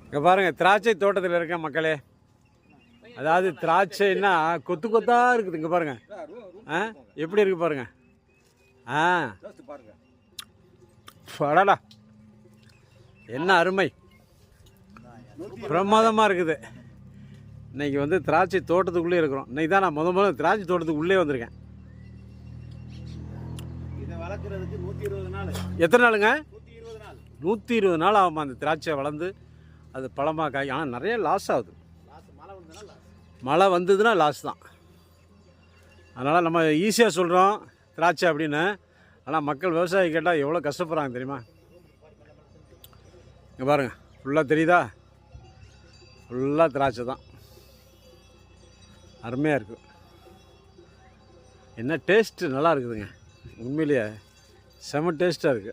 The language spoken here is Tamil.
இங்கே பாருங்கள் திராட்சை தோட்டத்தில் இருக்க மக்களே, அதாவது திராட்சைன்னா கொத்து கொத்தாக இருக்குது. இங்கே பாருங்கள் எப்படி இருக்குது பாருங்கள். அடடா என்ன அருமை, பிரமாதமாக இருக்குது. இன்றைக்கி வந்து திராட்சை தோட்டத்துக்குள்ளே இருக்கிறோம். இன்றைக்கி தான் நான் முதல்ல திராட்சை தோட்டத்துக்கு உள்ளே வந்திருக்கேன். எத்தனை நாளுங்க? 120 நாள் ஆகுமா அந்த திராட்சை வளர்ந்து அது பழமாக காய். ஆனால் நிறைய லாஸ் ஆகுது. மழை வந்ததுன்னா லாஸ் தான். அதனால் நம்ம ஈஸியாக சொல்கிறோம் திராட்சை அப்படின்னு. ஆனால் மக்கள் விவசாயி கேட்டால் எவ்வளோ கஷ்டப்படுறாங்க தெரியுமா? இங்கே பாருங்கள் ஃபுல்லாக தெரியுதா, ஃபுல்லாக திராட்சை தான். அருமையாக இருக்குது. என்ன டேஸ்ட்டு நல்லா இருக்குதுங்க, உண்மையிலேயே செம டேஸ்ட்டாக இருக்குது.